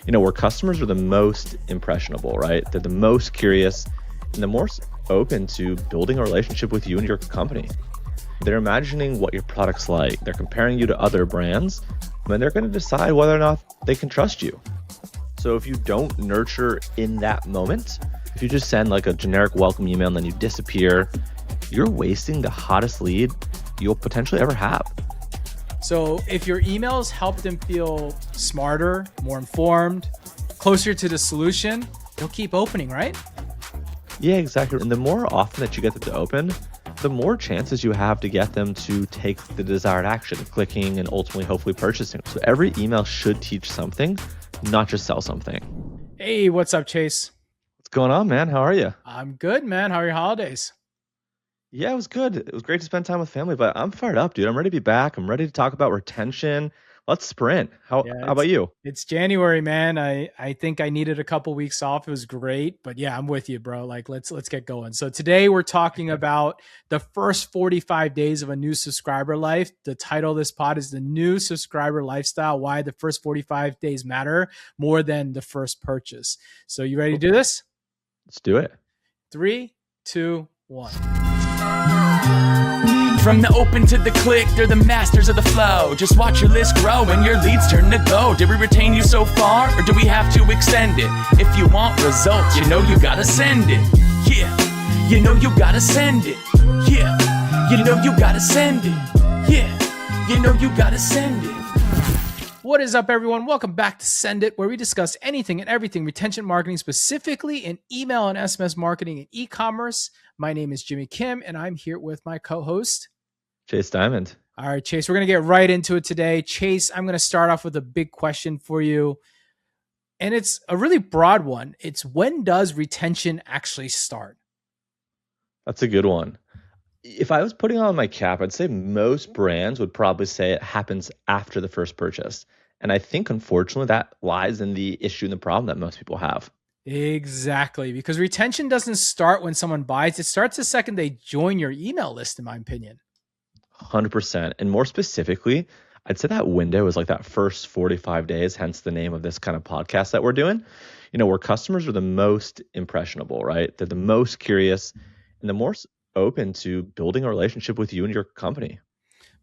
where customers are the most impressionable, right? They're the most curious and the more open to building a relationship with you and your company. They're imagining what your product's like. They're comparing you to other brands, and they're going to decide whether or not they can trust you. So if you don't nurture in that moment, if you just send like a generic welcome email and then you disappear, you're wasting the hottest lead you'll potentially ever have. So if your emails help them feel smarter, more informed, closer to the solution, they'll keep opening, right? Yeah, exactly. And the more often that you get them to open, the more chances you have to get them to take the desired action, clicking and ultimately hopefully purchasing. So every email should teach something, not just sell something. Hey, what's up, Chase? What's going on, man? How are you? I'm good, man. How are your holidays? Yeah, it was good. It was great to spend time with family, but I'm fired up, dude. I'm ready to be back. I'm ready to talk about retention. Let's sprint. How Yeah, about you? it's January, man. I think I needed a couple weeks off. It was great, but yeah, I'm with you, bro. Like let's get going. So today we're talking about the first 45 days of a new subscriber life. The title of this pod is The New Subscriber Lifestyle: Why the First 45 Days Matter More Than the First Purchase. So you ready to do this? Let's do it. 3, 2, 1. From the open to the click, they're the masters of the flow. Just watch your list grow and your leads turn to gold. Did we retain you so far, or do we have to extend it? If you want results, you know you gotta send it. Yeah, you know you gotta send it. Yeah, you know you gotta send it. Yeah, you know you gotta send it. What is up, everyone? Welcome back to Send It, where we discuss anything and everything retention marketing, specifically in email and SMS marketing and e-commerce. My name is Jimmy Kim, and I'm here with my co-host, Chase Dimond. All right, Chase, we're going to get right into it today. Chase, I'm going to start off with a big question for you, and it's a really broad one. It's, when does retention actually start? That's a good one. If I was putting on my cap, I'd say most brands would probably say it happens after the first purchase. And I think, unfortunately, that lies in the issue and the problem that most people have. Exactly, because retention doesn't start when someone buys. It starts the second they join your email list, in my opinion. 100%. And more specifically, I'd say that window is like that first 45 days, hence the name of this kind of podcast that we're doing, where customers are the most impressionable, right? They're the most curious and the more open to building a relationship with you and your company.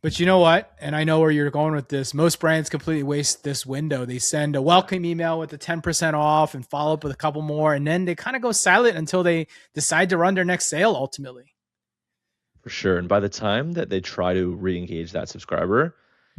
But you know what? And I know where you're going with this. Most brands completely waste this window. They send a welcome email with the 10% off and follow up with a couple more. And then they kind of go silent until they decide to run their next sale ultimately. For sure. And by the time that they try to re-engage that subscriber,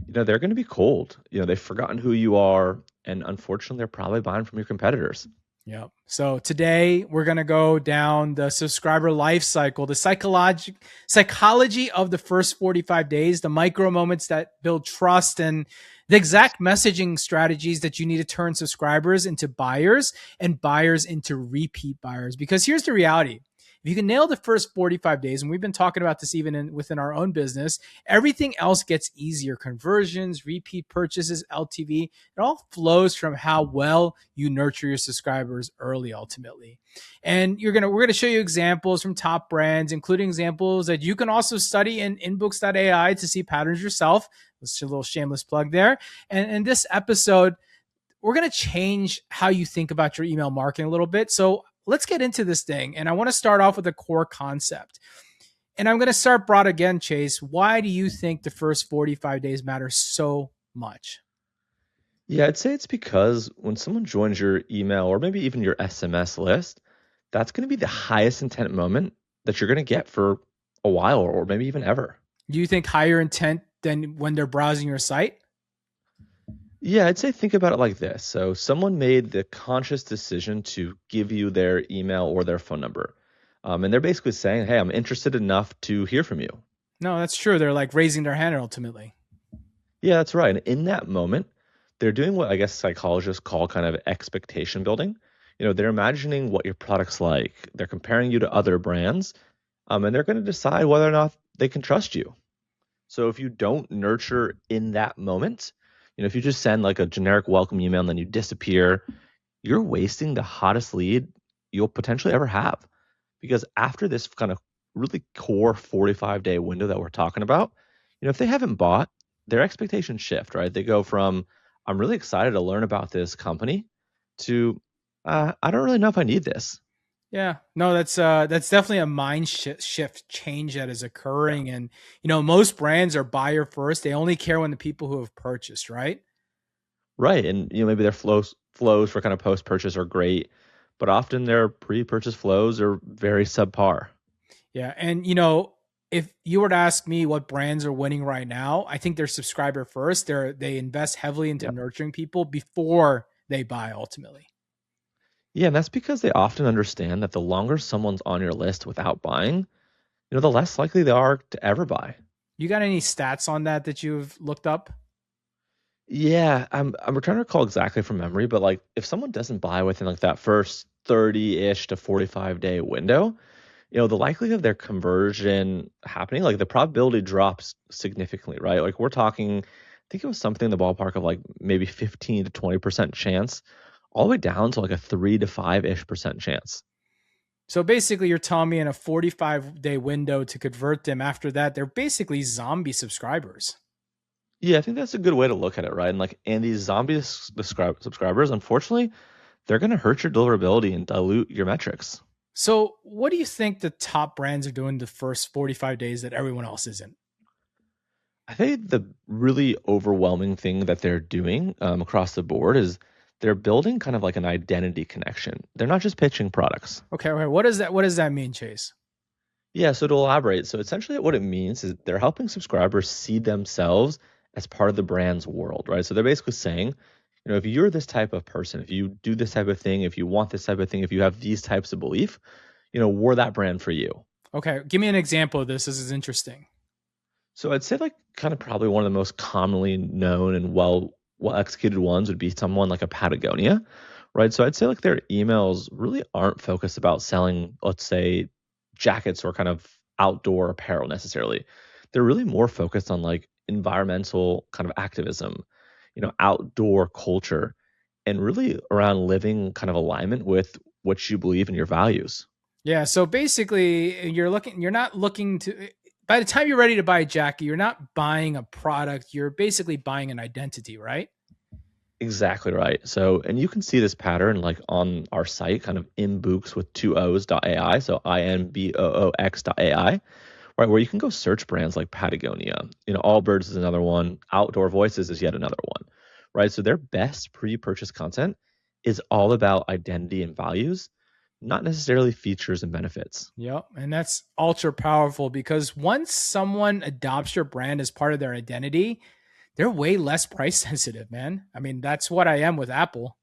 they're going to be cold. They've forgotten who you are. And unfortunately, they're probably buying from your competitors. Yep. So today we're going to go down the subscriber life cycle, the psychology of the first 45 days, the micro moments that build trust, and the exact messaging strategies that you need to turn subscribers into buyers and buyers into repeat buyers. Because here's the reality. If you can nail the first 45 days, and we've been talking about this even within our own business, everything else gets easier. Conversions, repeat purchases, LTV, it all flows from how well you nurture your subscribers early ultimately. And we're gonna show you examples from top brands, including examples that you can also study in inbooks.ai to see patterns yourself. That's a little shameless plug there. And in this episode, we're going to change how you think about your email marketing a little bit. So let's get into this thing. And I want to start off with a core concept. And I'm going to start broad again, Chase. Why do you think the first 45 days matter so much? Yeah, I'd say it's because when someone joins your email or maybe even your SMS list, that's going to be the highest intent moment that you're going to get for a while or maybe even ever. Do you think higher intent than when they're browsing your site? Yeah, I'd say think about it like this. So someone made the conscious decision to give you their email or their phone number. And they're basically saying, hey, I'm interested enough to hear from you. No, that's true. They're like raising their hand ultimately. Yeah, that's right. And in that moment, they're doing what I guess psychologists call kind of expectation building. They're imagining what your product's like. They're comparing you to other brands, and they're going to decide whether or not they can trust you. So if you don't nurture in that moment, if you just send like a generic welcome email and then you disappear, you're wasting the hottest lead you'll potentially ever have. Because after this kind of really core 45-day window that we're talking about, if they haven't bought, their expectations shift, right? They go from, I'm really excited to learn about this company, to, I don't really know if I need this. Yeah, no, that's definitely a shift change that is Yeah. occurring, and most brands are buyer first. They only care when the people who have purchased, right? Right. And maybe their flows for kind of post purchase are great, but often their pre purchase flows are very subpar. Yeah, and if you were to ask me what brands are winning right now, I think they're subscriber first. They invest heavily into Yeah. nurturing people before they buy ultimately. Yeah, and that's because they often understand that the longer someone's on your list without buying, the less likely they are to ever buy. You got any stats on that you've looked up? Yeah, I'm trying to recall exactly from memory, but like if someone doesn't buy within like that first 30-ish to 45-day window, the likelihood of their conversion happening, like the probability drops significantly, right? Like we're talking, I think it was something in the ballpark of like maybe 15 to 20% chance, all the way down to like a 3 to 5-ish% chance. So basically, you're telling me in a 45-day window to convert them. After that, they're basically zombie subscribers. Yeah, I think that's a good way to look at it, right? And these zombie subscribers, unfortunately, they're going to hurt your deliverability and dilute your metrics. So, what do you think the top brands are doing the first 45 days that everyone else isn't? I think the really overwhelming thing that they're doing across the board is they're building kind of like an identity connection. They're not just pitching products. Okay, okay. What does that mean, Chase? Yeah, so to elaborate, so essentially what it means is they're helping subscribers see themselves as part of the brand's world, right? So they're basically saying, if you're this type of person, if you do this type of thing, if you want this type of thing, if you have these types of belief, we're that brand for you. Okay, give me an example of this. This is interesting. So I'd say like kind of probably one of the most commonly known and well executed ones would be someone like a Patagonia, right? So I'd say like their emails really aren't focused about selling, let's say, jackets or kind of outdoor apparel necessarily. They're really more focused on like environmental kind of activism, outdoor culture, and really around living kind of alignment with what you believe in your values. Yeah, so basically, you're not looking to. By the time you're ready to buy a jacket, you're not buying a product. You're basically buying an identity, right? Exactly right. So, and you can see this pattern like on our site, kind of inbooks with two O's.ai. So INBOOX.ai, right? Where you can go search brands like Patagonia. Allbirds is another one. Outdoor Voices is yet another one, right? So their best pre-purchase content is all about identity and values, not necessarily features and benefits. Yep. And that's ultra powerful because once someone adopts your brand as part of their identity, they're way less price sensitive, man. I mean, that's what I am with Apple.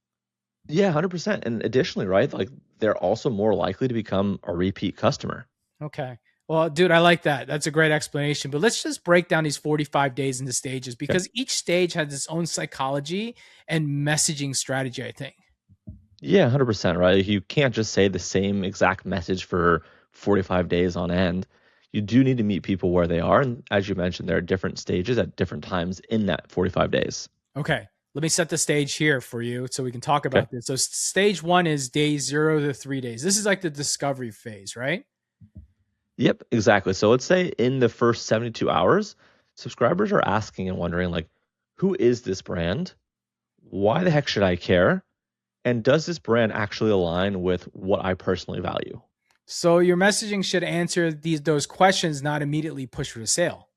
Yeah, 100%. And additionally, right, like they're also more likely to become a repeat customer. Okay. Well, dude, I like that. That's a great explanation. But let's just break down these 45 days into stages because each stage has its own psychology and messaging strategy, I think. Yeah, 100%, right? You can't just say the same exact message for 45 days on end. You do need to meet people where they are. And as you mentioned, there are different stages at different times in that 45 days. Okay. Let me set the stage here for you so we can talk Okay. about this. So, stage one is day 0 to 3 days. This is like the discovery phase, right? Yep, exactly. So let's say in the first 72 hours, subscribers are asking and wondering, like, who is this brand? Why the heck should I care? And does this brand actually align with what I personally value? So, your messaging should answer those questions, not immediately push for a sale.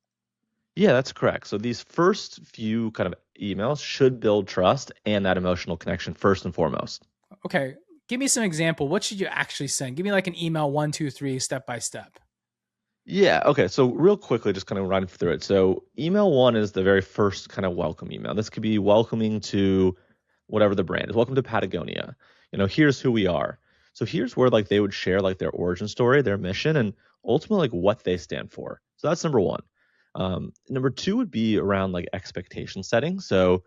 Yeah, that's correct. So these first few kind of emails should build trust and that emotional connection first and foremost. Okay. Give me some example. What should you actually send? Give me like an email 1, 2, 3, step by step. Yeah. Okay. So real quickly, just kind of run through it. So email one is the very first kind of welcome email. This could be welcoming to whatever the brand is. Welcome to Patagonia. Here's who we are. So here's where like they would share like their origin story, their mission, and ultimately like what they stand for. So that's number one. Number two would be around like expectation setting. So,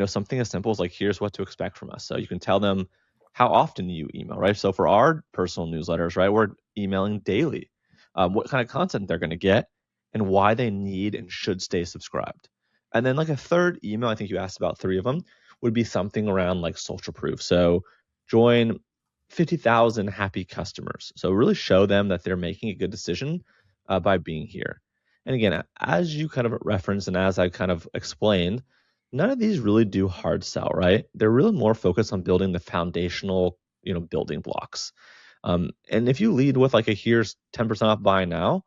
something as simple as like, here's what to expect from us. So you can tell them how often you email, right? So for our personal newsletters, right, we're emailing daily, what kind of content they're going to get and why they need and should stay subscribed. And then like a third email, I think you asked about three of them, would be something around like social proof. So join 50,000 happy customers. So really show them that they're making a good decision by being here. And again, as you kind of referenced and as I kind of explained, None of these really do hard sell, right? They're really more focused on building the foundational, building blocks. And if you lead with like a here's 10% off buy now,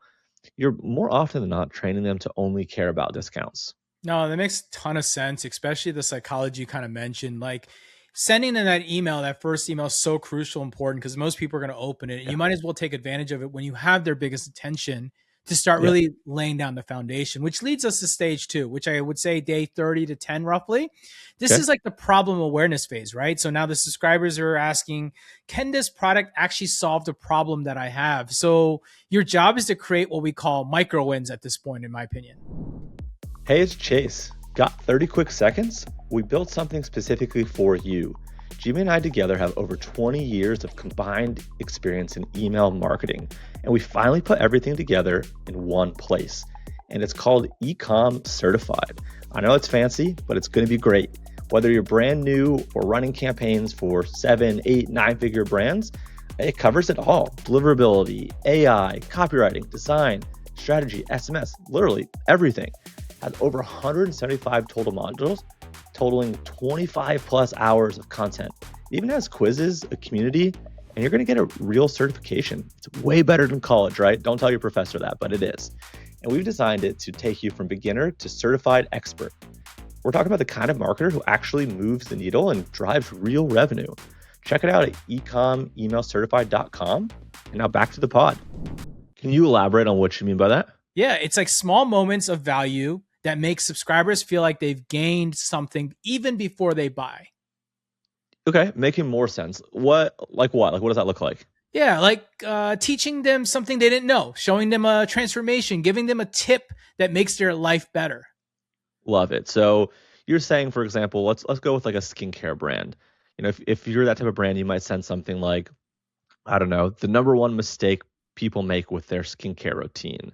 you're more often than not training them to only care about discounts. No, that makes a ton of sense, especially the psychology you kind of mentioned. Like sending in that email, that first email is so crucial, important because most people are going to open it. And Yeah. you might as well take advantage of it when you have their biggest attention to start Yeah. really laying down the foundation, which leads us to stage two, which I would say day 30 to 10 roughly. This Okay. is like the problem awareness phase, right? So now the subscribers are asking, can this product actually solve the problem that I have? So your job is to create what we call micro wins at this point, in my opinion. Hey, it's Chase. Got 30 quick seconds? We built something specifically for you. Jimmy and I together have over 20 years of combined experience in email marketing, and we finally put everything together in one place. And it's called Ecom Certified. I know it's fancy, but it's going to be great. Whether you're brand new or running campaigns for 7, 8, 9-figure brands, it covers it all. Deliverability, AI, copywriting, design, strategy, SMS, literally everything. Has over 175 total modules, totaling 25 plus hours of content. It even has quizzes, a community, and you're going to get a real certification. It's way better than college, right? Don't tell your professor that, but it is. And we've designed it to take you from beginner to certified expert. We're talking about the kind of marketer who actually moves the needle and drives real revenue. Check it out at ecomemailcertified.com. And now back to the pod. Can you elaborate on what you mean by that? Yeah, it's like small moments of value that make subscribers feel like they've gained something even before they buy. Okay, making more sense. What? Like what? Like what does that look like? Yeah, like teaching them something they didn't know, showing them a transformation, giving them a tip that makes their life better. Love it. So you're saying, for example, let's go with like a skincare brand. If you're that type of brand, you might send something like, I don't know, the number one mistake people make with their skincare routine.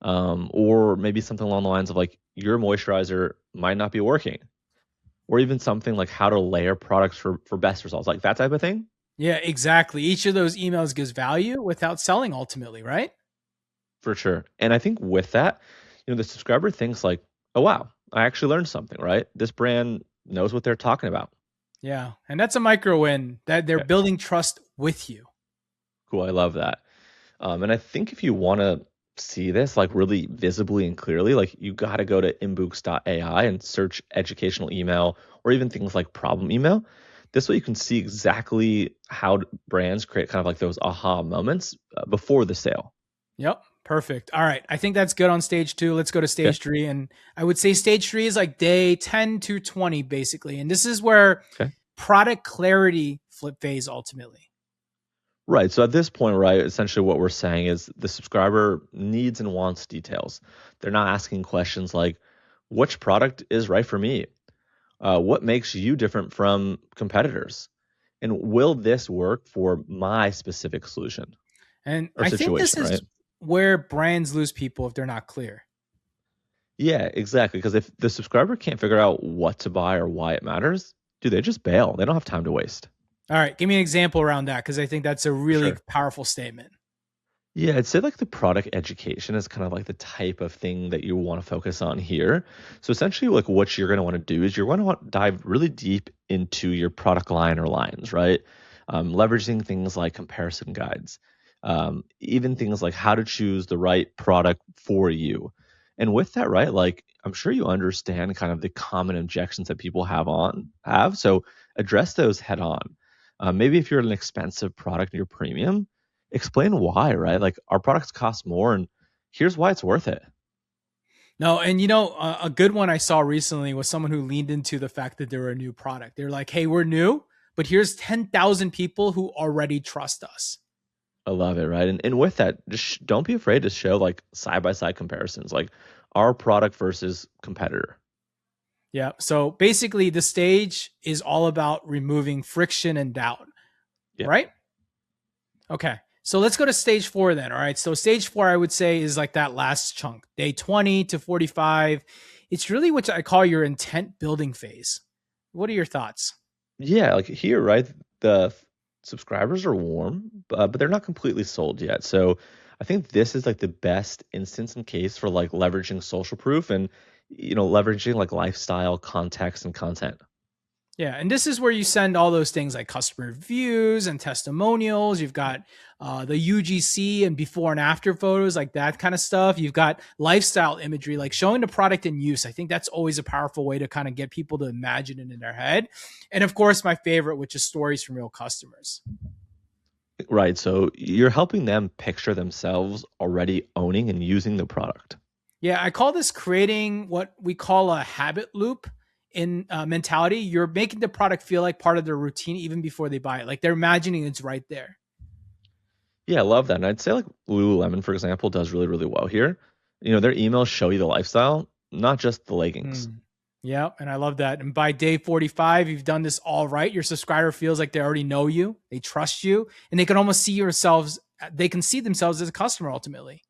Or maybe something along the lines of like your moisturizer might not be working, or even something like how to layer products for best results, like that type of thing. Yeah, exactly. Each of those emails gives value without selling ultimately, right? For sure. And I think with that, the subscriber thinks like, oh wow, I actually learned something, right? This brand knows what they're talking about. Yeah. And that's a micro win that they're Okay, building trust with you. cool. I love that. And I think if you want to see this like really visibly and clearly, like you got to go to inbooks.ai and search educational email or even things like problem email. This way you can see exactly how brands create kind of like those aha moments before the sale. Yep. Perfect. All right. I think that's good on stage two. Let's go to Okay. stage three. And I would say stage three is like day 10 to 20, basically. And this is where Okay. product clarity flip phase ultimately. Right. So at this point, right, essentially what we're saying is the subscriber needs and wants details. They're not asking questions like, which product is right for me? What makes you different from competitors? And will this work for my specific solution And or I think this situation, right? is where brands lose people if they're not clear. Yeah, exactly. Because if the subscriber can't figure out what to buy or why it matters, do they just bail? They don't have time to waste. All right. Give me an example around that because I think that's a For really sure. powerful statement. Yeah, I'd say like the product education is kind of like the type of thing that you want to focus on here. So essentially, like what you're going to want to do is you're going to want to dive really deep into your product line or lines, right? Leveraging things like comparison guides, even things like how to choose the right product for you. And with that, right, like I'm sure you understand kind of the common objections that people have. So address those head on. Maybe if you're an expensive product and you're premium, explain why, right? Like our products cost more and here's why it's worth it. No, and a good one I saw recently was someone who leaned into the fact that they're a new product. They're like, hey, we're new, but here's 10,000 people who already trust us. I love it, right? And with that, just don't be afraid to show like side by side comparisons, like our product versus competitor. Yeah. So basically, the stage is all about removing friction and doubt, Yeah. right? Okay. So let's go to stage four then. All right. So stage four, I would say, is like that last chunk, day 20 to 45. It's really what I call your intent building phase. What are your thoughts? Yeah, like here, right? The subscribers are warm, but they're not completely sold yet. So I think this is like the best instance and case for like leveraging social proof and leveraging like lifestyle, context, and content. Yeah, and this is where you send all those things like customer reviews and testimonials. You've got the UGC and before and after photos, like that kind of stuff. You've got lifestyle imagery, like showing the product in use. I think that's always a powerful way to kind of get people to imagine it in their head. And of course, my favorite, which is stories from real customers. Right. So you're helping them picture themselves already owning and using the product. Yeah, I call this creating what we call a habit loop in mentality. You're making the product feel like part of their routine even before they buy it. Like they're imagining it's right there. Yeah, I love that. And I'd say like Lululemon, for example, does really, really well here. Their emails show you the lifestyle, not just the leggings. Mm. Yeah, and I love that. And by day 45, you've done this all right. Your subscriber feels like they already know you, they trust you, and they can almost see yourselves. They can see themselves as a customer ultimately.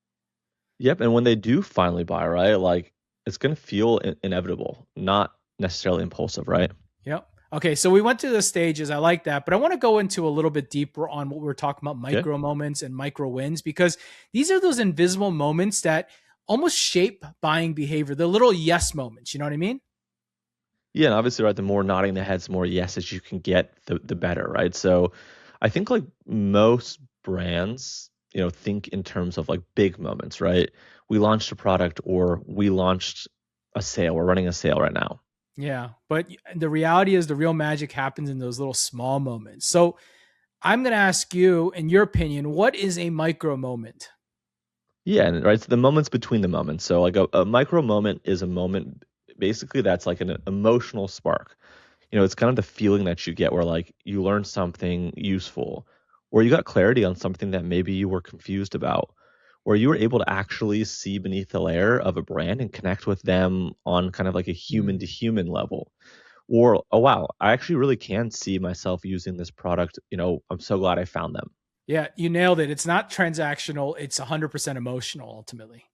Yep. And when they do finally buy, right, like it's going to feel inevitable, not necessarily impulsive, right? Yep. Okay, so we went through the stages. I like that, but I want to go into a little bit deeper on what we were talking about, Okay. micro moments and micro wins, because these are those invisible moments that almost shape buying behavior. The little yes moments. You know what I mean? Yeah. And obviously, right, the more nodding the heads, more yeses you can get, the better, right? So I think like most brands, think in terms of like big moments, right? We launched a product or we launched a sale. We're running a sale right now. Yeah, but the reality is the real magic happens in those little small moments. So I'm going to ask you, in your opinion, what is a micro moment? Yeah, and right, it's the moments between the moments. So like a micro moment is a moment basically that's like an emotional spark. It's kind of the feeling that you get where like you learned something useful, or you got clarity on something that maybe you were confused about, or you were able to actually see beneath the layer of a brand and connect with them on kind of like a human to Mm. human level. Or, oh wow, I actually really can see myself using this product. I'm so glad I found them. Yeah, you nailed it. It's not transactional, it's 100% emotional ultimately.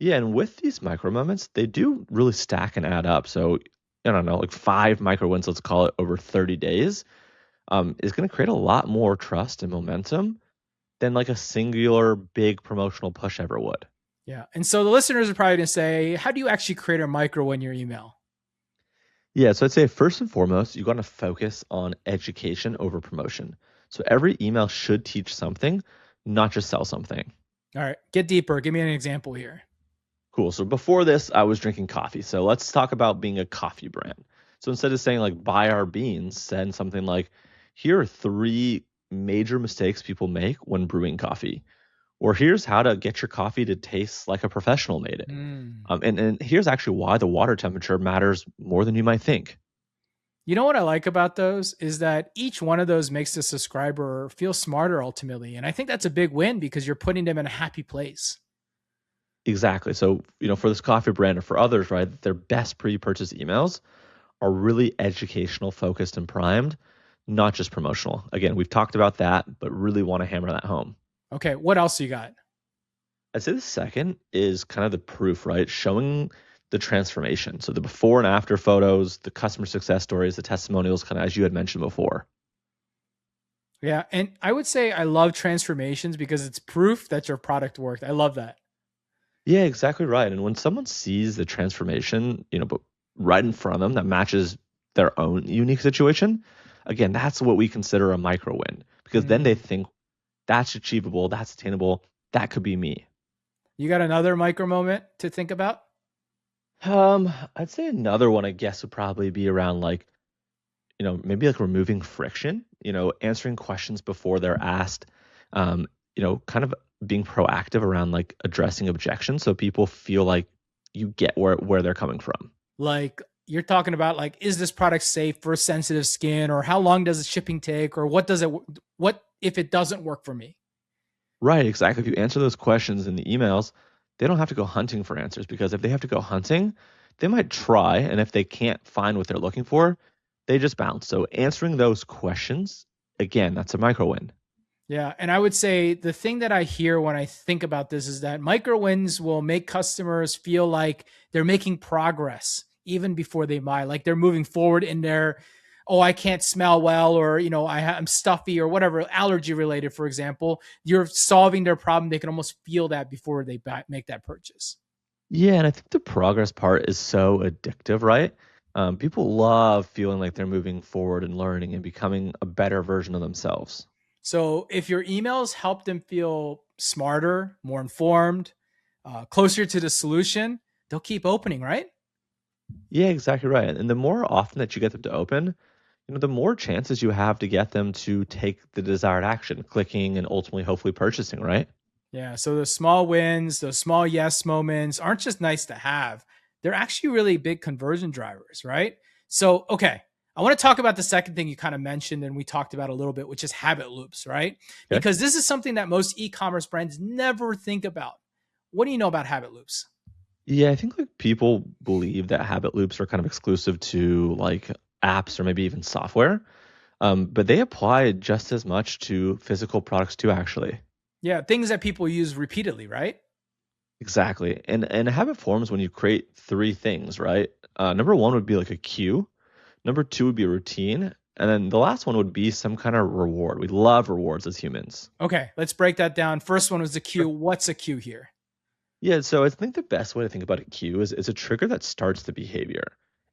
Yeah, and with these micro moments, they do really stack and add up. So I don't know, like 5 micro wins, let's call it over 30 days, is going to create a lot more trust and momentum than like a singular big promotional push ever would. Yeah. And so the listeners are probably going to say, how do you actually create a micro in your email? Yeah, so I'd say first and foremost, you got to focus on education over promotion. So every email should teach something, not just sell something. All right, get deeper. Give me an example here. Cool. So before this, I was drinking coffee. So let's talk about being a coffee brand. So instead of saying like buy our beans, send something like here are 3 major mistakes people make when brewing coffee. Or here's how to get your coffee to taste like a professional made it. Mm. And here's actually why the water temperature matters more than you might think. You know what I like about those is that each one of those makes the subscriber feel smarter ultimately. And I think that's a big win because you're putting them in a happy place. Exactly. So, for this coffee brand or for others, right, their best pre-purchase emails are really educational, focused, and primed, not just promotional. Again, we've talked about that, but really want to hammer that home. Okay, what else you got? I'd say the second is kind of the proof, right? Showing the transformation. So the before and after photos, the customer success stories, the testimonials, kind of as you had mentioned before. Yeah, and I would say I love transformations because it's proof that your product worked. I love that. Yeah, exactly right. And when someone sees the transformation, but right in front of them that matches their own unique situation, again, that's what we consider a micro win because then they Mm. think that's achievable, that's attainable, that could be me. You got another micro moment to think about? I'd say another one, I guess, would probably be around like, maybe like removing friction, answering questions before they're asked, kind of being proactive around like addressing objections so people feel like you get where they're coming from. Like you're talking about like is this product safe for sensitive skin or how long does the shipping take or what if it doesn't work for me? Right, exactly. If you answer those questions in the emails, they don't have to go hunting for answers because if they have to go hunting, they might try. And if they can't find what they're looking for, they just bounce. So answering those questions, again, that's a micro win. Yeah, and I would say the thing that I hear when I think about this is that micro wins will make customers feel like they're making progress even before they buy, like they're moving forward in their, oh, I can't smell well, or I'm stuffy, or whatever allergy related, for example. You're solving their problem; they can almost feel that before they make that purchase. Yeah, and I think the progress part is so addictive, right? People love feeling like they're moving forward and learning and becoming a better version of themselves. So if your emails help them feel smarter, more informed, closer to the solution, they'll keep opening, right? Yeah, exactly right. And the more often that you get them to open, the more chances you have to get them to take the desired action, clicking and ultimately hopefully purchasing, right? Yeah. So those small wins, those small yes moments aren't just nice to have. They're actually really big conversion drivers, right? So, okay. I want to talk about the second thing you kind of mentioned and we talked about a little bit, which is habit loops, right? Okay. Because this is something that most e commerce brands never think about. What do you know about habit loops? Yeah, I think like people believe that habit loops are kind of exclusive to like apps or maybe even software. But they apply just as much to physical products too, actually. Yeah. Things that people use repeatedly, right? Exactly. And a habit forms when you create three things, right? Number one would be like a cue. Number two would be a routine. And then the last one would be some kind of reward. We love rewards as humans. Okay. Let's break that down. First one was the cue. Sure. What's a cue here? Yeah, so I think the best way to think about a cue is it's a trigger that starts the behavior.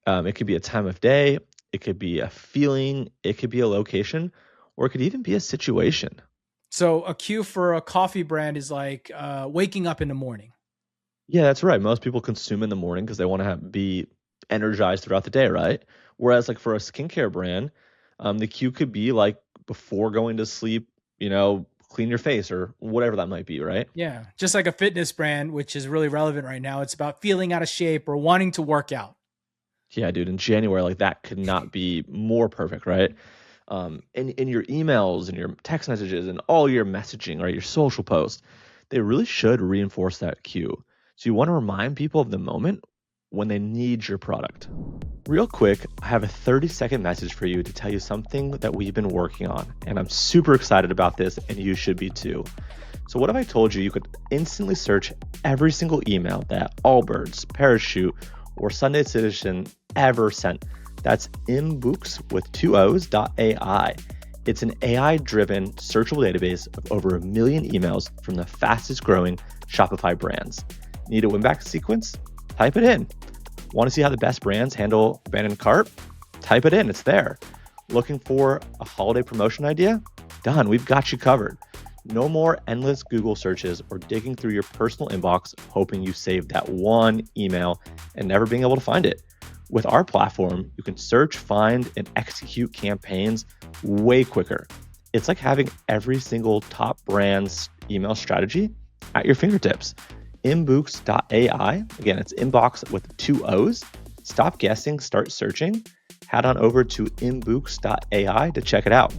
It could be a time of day, it could be a feeling, it could be a location, or it could even be a situation. So a cue for a coffee brand is like waking up in the morning. Yeah, that's right. Most people consume in the morning because they want to be energized throughout the day, right? Whereas, like for a skincare brand, the cue could be like before going to sleep, clean your face or whatever that might be, right? Yeah, just like a fitness brand, which is really relevant right now. It's about feeling out of shape or wanting to work out. Yeah, dude, in January, like that could not be more perfect, right? In your emails and your text messages and all your messaging, right? Your social posts, they really should reinforce that cue. So you want to remind people of the moment when they need your product. Real quick, I have a 30-second message for you to tell you something that we've been working on, and I'm super excited about this, and you should be too. So, what if I told you you could instantly search every single email that Allbirds, Parachute, or Sunday Citizen ever sent? That's inbooks with two O's .ai. It's an AI-driven searchable database of over 1 million emails from the fastest growing Shopify brands. Need a win-back sequence? Type it in. Want to see how the best brands handle abandoned cart? Type it in, it's there. Looking for a holiday promotion idea? Done, we've got you covered. No more endless Google searches or digging through your personal inbox hoping you saved that one email and never being able to find it. With our platform, you can search, find, and execute campaigns way quicker. It's like having every single top brand's email strategy at your fingertips. Inbooks.ai, again, it's inbox with two O's. Stop guessing, start searching. Head on over to inbooks.ai to check it out.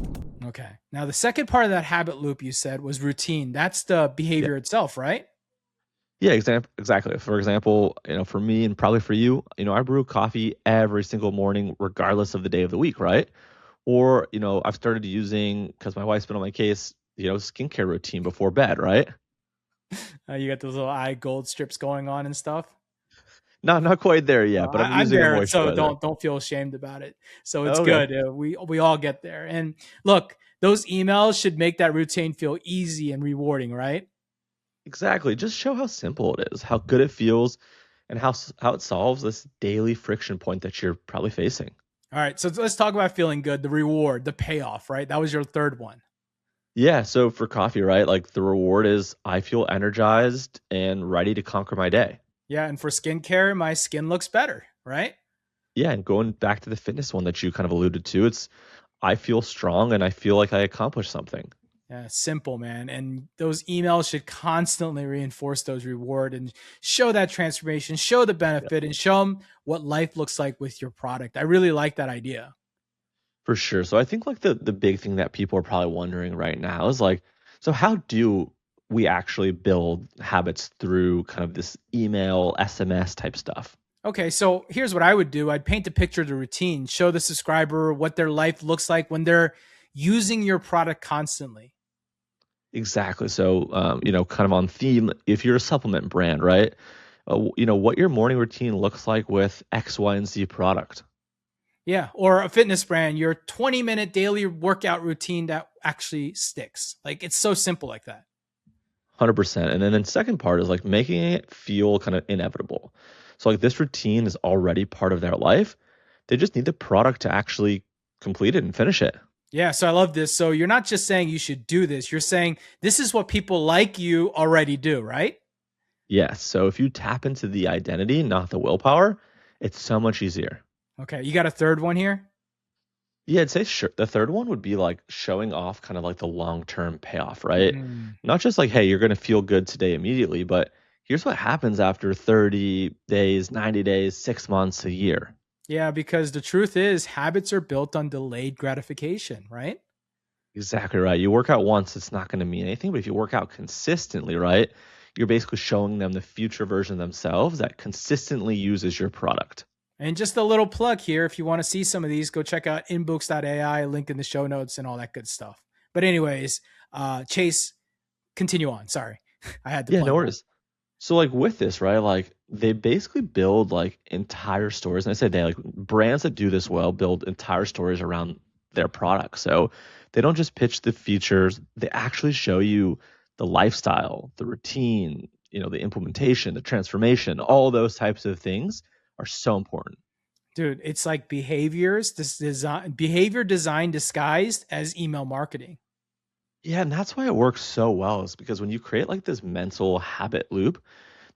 Okay. Now, the second part of that habit loop you said was routine. That's the Yeah. behavior itself, right? Yeah, exactly. For example, for me and probably for you, I brew coffee every single morning, regardless of the day of the week, right? Or, I've started using, because my wife's been on my case, skincare routine before bed, right? You got those little eye gold strips going on and stuff. Not quite there yet, but I'm I'm using a there, so moisturizer. don't feel ashamed about it. So it's Okay. good. We all get there. And look, those emails should make that routine feel easy and rewarding, right? Exactly. Just show how simple it is, how good it feels, and how it solves this daily friction point that you're probably facing. All right, so let's talk about feeling good, the reward, the payoff, right? That was your third one. Yeah, so for coffee, right? Like the reward is I feel energized and ready to conquer my day. Yeah, and for skincare, my skin looks better, right? Yeah, and going back to the fitness one that you kind of alluded to, it's I feel strong and I feel like I accomplished something. Yeah, simple, man. And those emails should constantly reinforce those reward and show that transformation, show the Yeah, benefit, and show them what life looks like with your product. I really like that idea. for sure. So I think like the big thing that people are probably wondering right now is like, so how do we actually build habits through kind of this email, SMS type stuff? Okay, so here's what I would do. I'd paint a picture of the routine, show the subscriber what their life looks like when they're using your product constantly. Exactly. So, kind of on theme, if you're a supplement brand, right? What your morning routine looks like with X, Y, and Z product. Yeah, or a fitness brand, your 20-minute daily workout routine that actually sticks. Like it's so simple like that. 100%. And then the second part is like making it feel kind of inevitable. So like this routine is already part of their life. They just need the product to actually complete it and finish it. Yeah, so I love this. So you're not just saying you should do this, you're saying this is what people like you already do, right? Yes. So if you tap into the identity, not the willpower, it's so much easier. Okay, you got a third one here? Yeah, I'd say sure. The third one would be like showing off kind of like the long-term payoff, right? Mm. Not just like, hey, you're going to feel good today immediately, but here's what happens after 30 days, 90 days, 6 months, a year. Yeah, because the truth is habits are built on delayed gratification, right? Exactly right. You work out once, it's not going to mean anything, but if you work out consistently, right, you're basically showing them the future version of themselves that consistently uses your product. And just a little plug here, if you want to see some of these, go check out inbooks.ai, link in the show notes and all that good stuff. But anyways, Chase, continue on. Sorry. I had to Yeah, plug no that. worries. So like with this, right? Like they basically build like entire stories. And I say they like brands that do this well build entire stories around their products. So they don't just pitch the features, they actually show you the lifestyle, the routine, the implementation, the transformation, all those types of things are so important. Dude, it's like behavior design disguised as email marketing. Yeah, and that's why it works so well, is because when you create like this mental habit loop,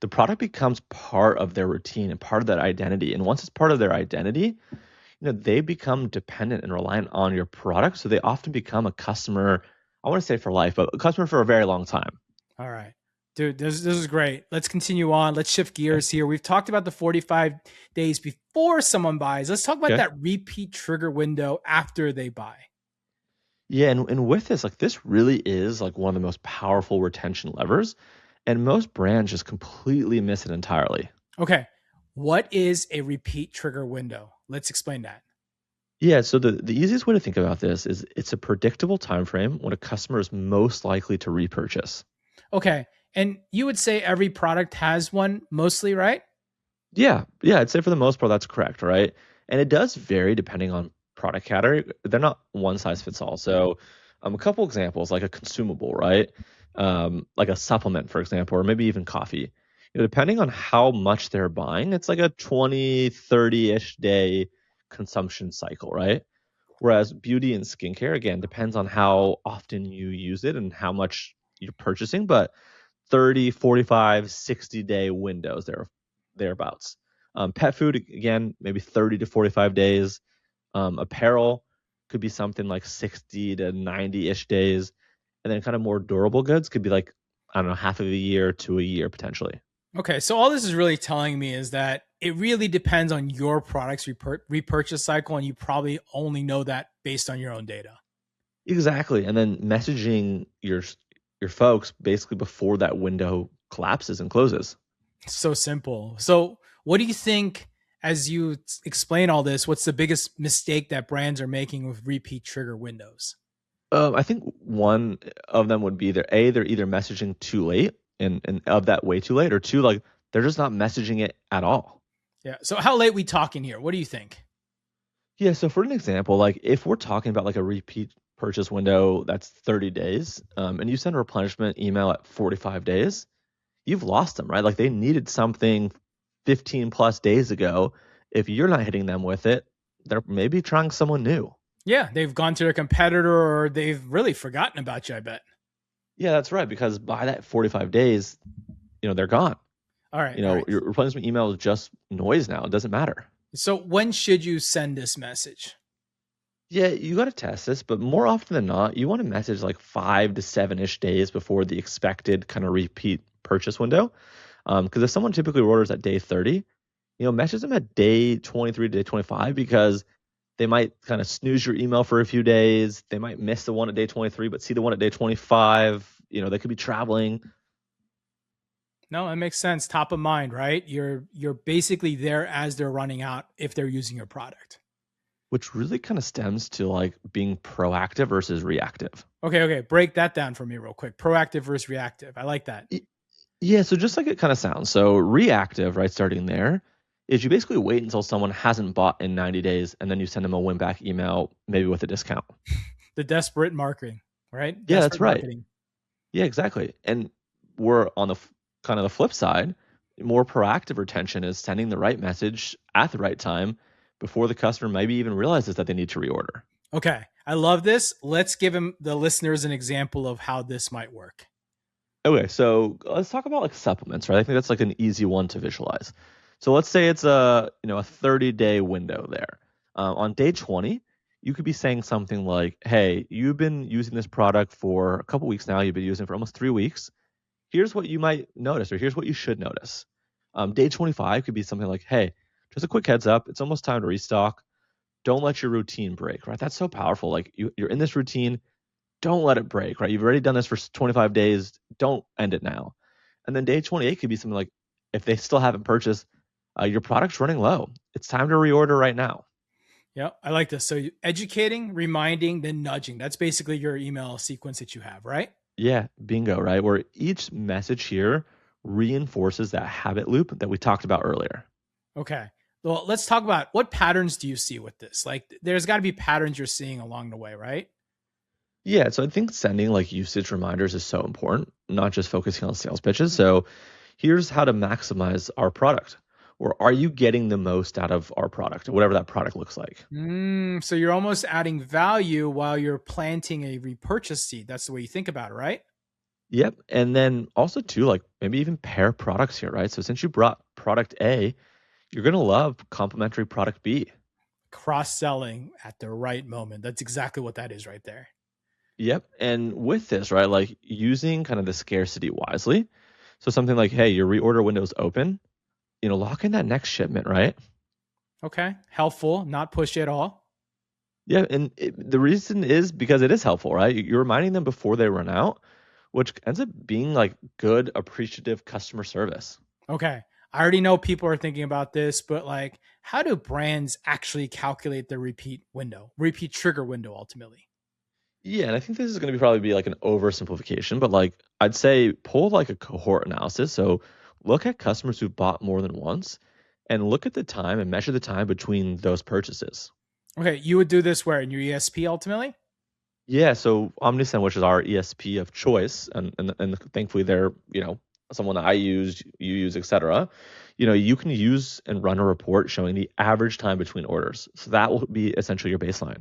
the product becomes part of their routine and part of that identity. And once it's part of their identity, they become dependent and reliant on your product. So they often become a customer, I want to say for life, but a customer for a very long time. All right. Dude, this is great. Let's continue on. Let's shift Okay. gears here. We've talked about the 45 days before someone buys. Let's talk about Okay. that repeat trigger window after they buy. Yeah, and with this, like this really is like one of the most powerful retention levers. And most brands just completely miss it entirely. Okay. What is a repeat trigger window? Let's explain that. Yeah, so the easiest way to think about this is it's a predictable time frame when a customer is most likely to repurchase. Okay. And you would say every product has one mostly, right? Yeah, I'd say for the most part that's correct, right? And it does vary depending on product category. They're not one size fits all. So, a couple examples, like a consumable, right? Like a supplement, for example, or maybe even coffee. Depending on how much they're buying, it's like a 20, 30-ish day consumption cycle, right? Whereas beauty and skincare, again, depends on how often you use it and how much you're purchasing, but 30, 45, 60-day windows thereabouts. Pet food, again, maybe 30 to 45 days. Apparel could be something like 60 to 90-ish days. And then kind of more durable goods could be like, I don't know, half of a year to a year potentially. Okay. So all this is really telling me is that it really depends on your product's repurchase cycle, and you probably only know that based on your own data. Exactly. And then messaging your folks basically before that window collapses and closes. So simple. So, what do you think as you explain all this? What's the biggest mistake that brands are making with repeat trigger windows? I think one of them would be they're either messaging too late and of that way too late, or two, like they're just not messaging it at all. Yeah. So, how late we talking here? What do you think? Yeah, so for an example, like if we're talking about like a repeat purchase window that's 30 days, and you send a replenishment email at 45 days, you've lost them, right? Like they needed something 15 plus days ago. If you're not hitting them with it, they're maybe trying someone new. Yeah, they've gone to a competitor or they've really forgotten about you, I bet. Yeah, that's right. Because by that 45 days, they're gone. All right. All right. Your replenishment email is just noise now. It doesn't matter. So, when should you send this message? Yeah, you got to test this, but more often than not, you want to message like 5 to 7-ish days before the expected kind of repeat purchase window. Because if someone typically orders at day 30, message them at day 23 to day 25 because they might kind of snooze your email for a few days. They might miss the one at day 23, but see the one at day 25. They could be traveling. No, that makes sense. Top of mind, right? You're basically there as they're running out if they're using your product. Which really kind of stems to like being proactive versus reactive. Okay. Break that down for me real quick. Proactive versus reactive. I like that. Yeah, so just like it kind of sounds. So reactive, right, starting there, is you basically wait until someone hasn't bought in 90 days and then you send them a win back email, maybe with a discount. The desperate marketing, right? Yeah, that's Desperate right. marketing. Yeah, exactly. And We're on the kind of the flip side, more proactive retention is sending the right message at the right time before the customer maybe even realizes that they need to reorder. Okay. I love this. Let's give the listeners an example of how this might work. Okay, so let's talk about like supplements, right? I think that's like an easy one to visualize. So let's say it's a 30-day window there. On day 20, you could be saying something like, "Hey, you've been using this product for a couple weeks now. You've been using it for almost 3 weeks. Here's what you might notice, or here's what you should notice." Day 25 could be something like, "Hey, just a quick heads up. It's almost time to restock. Don't let your routine break." Right? That's so powerful. Like you're in this routine, don't let it break, right? You've already done this for 25 days. Don't end it now. And then day 28 could be something like, if they still haven't purchased, your product's running low. It's time to reorder right now. Yeah, I like this. So educating, reminding, then nudging. That's basically your email sequence that you have, right? Yeah, bingo, right? Where each message here reinforces that habit loop that we talked about earlier. Okay. Well, let's talk about what patterns do you see with this? Like, there's got to be patterns you're seeing along the way, right? Yeah, so I think sending like usage reminders is so important, not just focusing on sales pitches. So here's how to maximize our product. Or are you getting the most out of our product, or whatever that product looks like? So you're almost adding value while you're planting a repurchase seed. That's the way you think about it, right? Yep. And then also too, like maybe even pair products here, right? So since you brought product A, you're gonna love complementary product B. Cross selling at the right moment. That's exactly what that is right there. Yep. And with this, right, like using kind of the scarcity wisely. So something like, hey, your reorder window's open, lock in that next shipment, right? Okay. Helpful, not pushy at all. Yeah. And the reason is because it is helpful, right? You're reminding them before they run out, which ends up being like good, appreciative customer service. Okay. I already know people are thinking about this, but like, how do brands actually calculate the repeat trigger window ultimately? Yeah, and I think this is going to probably be like an oversimplification, but like I'd say pull like a cohort analysis. So look at customers who bought more than once and look at the time and measure the time between those purchases. Okay. You would do this where in your ESP ultimately? Yeah, so Omnisend, which is our ESP of choice, and thankfully they're, someone that I use, you use, etc. You can use and run a report showing the average time between orders. So that will be essentially your baseline.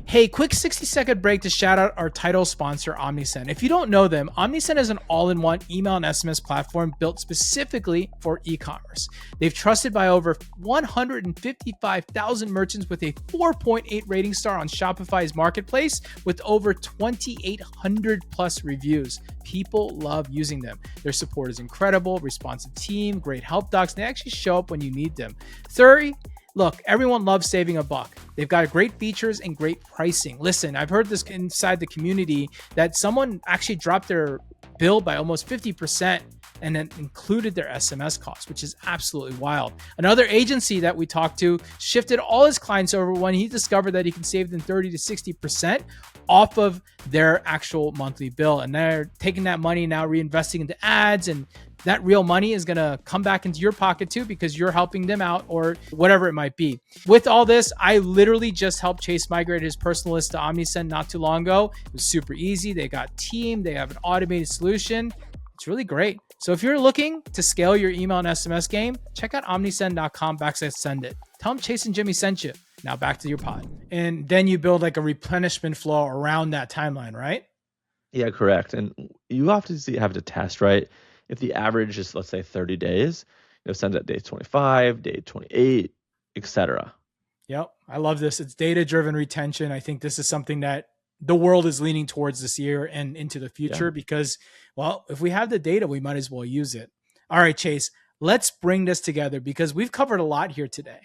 Hey, quick 60-second break to shout out our title sponsor, Omnisend. If you don't know them, Omnisend is an all-in-one email and SMS platform built specifically for e-commerce. They've trusted by over 155,000 merchants with a 4.8 rating star on Shopify's marketplace with over 2,800 plus reviews. People love using them. Their support is incredible, responsive team, great help docs, and they actually show up when you need them. Third, look, everyone loves saving a buck. They've got great features and great pricing. Listen, I've heard this inside the community that someone actually dropped their bill by almost 50% and then included their SMS costs, which is absolutely wild. Another agency that we talked to shifted all his clients over when he discovered that he can save them 30 to 60% off of their actual monthly bill. And they're taking that money now, reinvesting into ads, and that real money is going to come back into your pocket too because you're helping them out or whatever it might be. With all this, I literally just helped Chase migrate his personal list to Omnisend not too long ago. It was super easy. They got team, they have an automated solution. It's really great. So if you're looking to scale your email and SMS game, check out omnisend.com/send it. Tell them Chase and Jimmy sent you. Now back to your pod. And then you build like a replenishment flow around that timeline, right? Yeah, correct. And you obviously have to test, right? If the average is, let's say, 30 days, send at day 25, day 28, etc. Yep. I love this. It's data-driven retention. I think this is something that the world is leaning towards this year and into the future because, well, if we have the data, we might as well use it. All right, Chase, let's bring this together because we've covered a lot here today.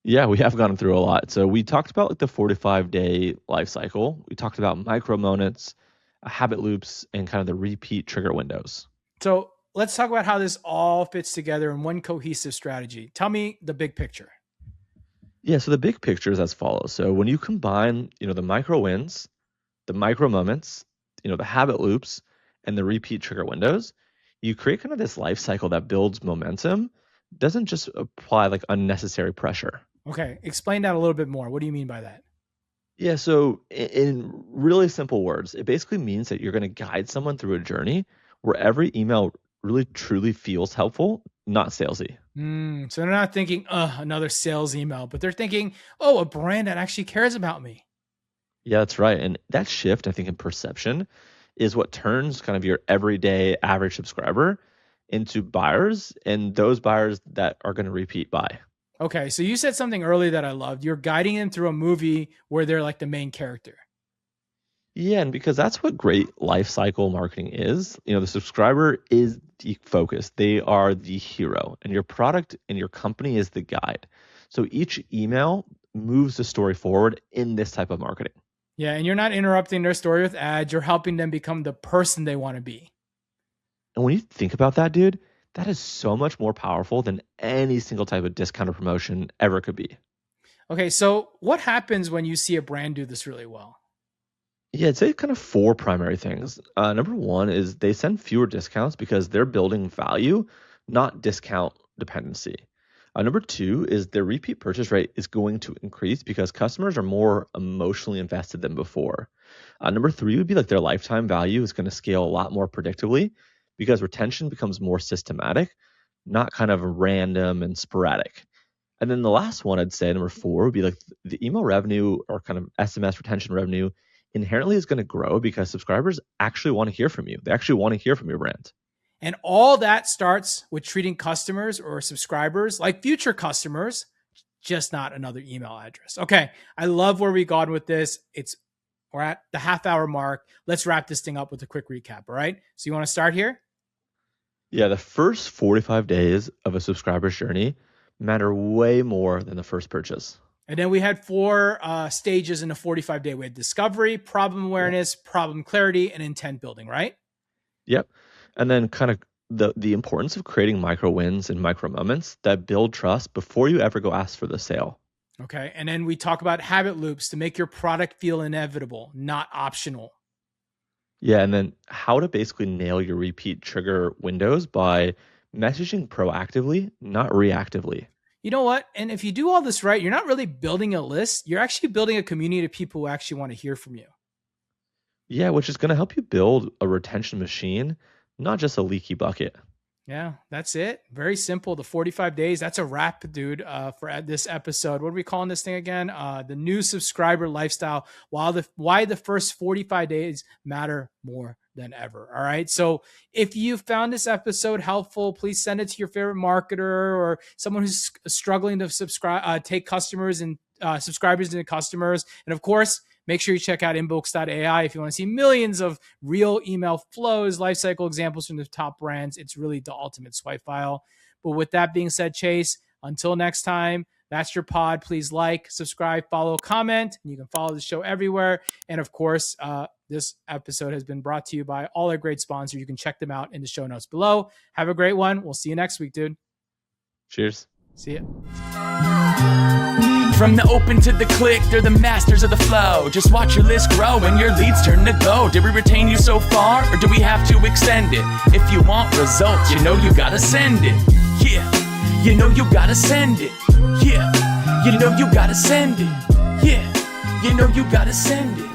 Yeah, we have gone through a lot. So we talked about like the 45-day life cycle. We talked about micro moments, habit loops, and kind of the repeat trigger windows. So let's talk about how this all fits together in one cohesive strategy. Tell me the big picture. Yeah, so the big picture is as follows. So when you combine, the micro wins, the micro moments, the habit loops, and the repeat trigger windows, you create kind of this life cycle that builds momentum, doesn't just apply like unnecessary pressure. Okay, explain that a little bit more. What do you mean by that? Yeah, so in really simple words, it basically means that you're going to guide someone through a journey where every email really truly feels helpful, not salesy. So they're not thinking, another sales email, but they're thinking, oh, a brand that actually cares about me. Yeah, that's right. And that shift, I think, in perception is what turns kind of your everyday average subscriber into buyers, and those buyers that are going to repeat buy. Okay, so you said something earlier that I loved. You're guiding them through a movie where they're like the main character. Yeah, and because that's what great life cycle marketing is. The subscriber is the focus. They are the hero, and your product and your company is the guide. So each email moves the story forward in this type of marketing. Yeah, and you're not interrupting their story with ads. You're helping them become the person they want to be. And when you think about that, dude, that is so much more powerful than any single type of discount or promotion ever could be. Okay, so what happens when you see a brand do this really well? Yeah, I'd say kind of four primary things. Number one is they send fewer discounts because they're building value, not discount dependency. Number two is their repeat purchase rate is going to increase because customers are more emotionally invested than before. Number three would be like their lifetime value is going to scale a lot more predictably because retention becomes more systematic, not kind of random and sporadic. And then the last one I'd say, number four, would be like the email revenue or kind of SMS retention revenue inherently is going to grow because subscribers actually want to hear from you. They actually want to hear from your brand. And all that starts with treating customers or subscribers like future customers, just not another email address. Okay, I love where we got with this. We're at the half-hour mark. Let's wrap this thing up with a quick recap, all right? So you want to start here? Yeah, the first 45 days of a subscriber's journey matter way more than the first purchase. And then we had four stages in a 45-day. We had discovery, problem awareness, problem clarity, and intent building, right? Yep. And then kind of the importance of creating micro wins and micro moments that build trust before you ever go ask for the sale. Okay. And then we talk about habit loops to make your product feel inevitable, not optional. Yeah. And then how to basically nail your repeat trigger windows by messaging proactively, not reactively. You know what? And if you do all this right, you're not really building a list. You're actually building a community of people who actually want to hear from you. Yeah, which is going to help you build a retention machine, not just a leaky bucket. Yeah, that's it. Very simple. The 45 days. That's a wrap, dude, for this episode. What are we calling this thing again? The new subscriber lifestyle. Why the first 45 days matter more than ever. All right. So if you found this episode helpful, please send it to your favorite marketer or someone who's struggling to take customers and subscribers into customers. And of course, make sure you check out inbooks.ai if you want to see millions of real email flows, lifecycle examples from the top brands. It's really the ultimate swipe file. But with that being said, Chase, until next time, that's your pod. Please like, subscribe, follow, comment. And you can follow the show everywhere. And of course, this episode has been brought to you by all our great sponsors. You can check them out in the show notes below. Have a great one. We'll see you next week, dude. Cheers. See ya. From the open to the click, they're the masters of the flow. Just watch your list grow and your leads turn to gold. Did we retain you so far, or do we have to extend it? If you want results, you know you gotta send it. Yeah, you know you gotta send it. Yeah, you know you gotta send it. Yeah, you know you gotta send it.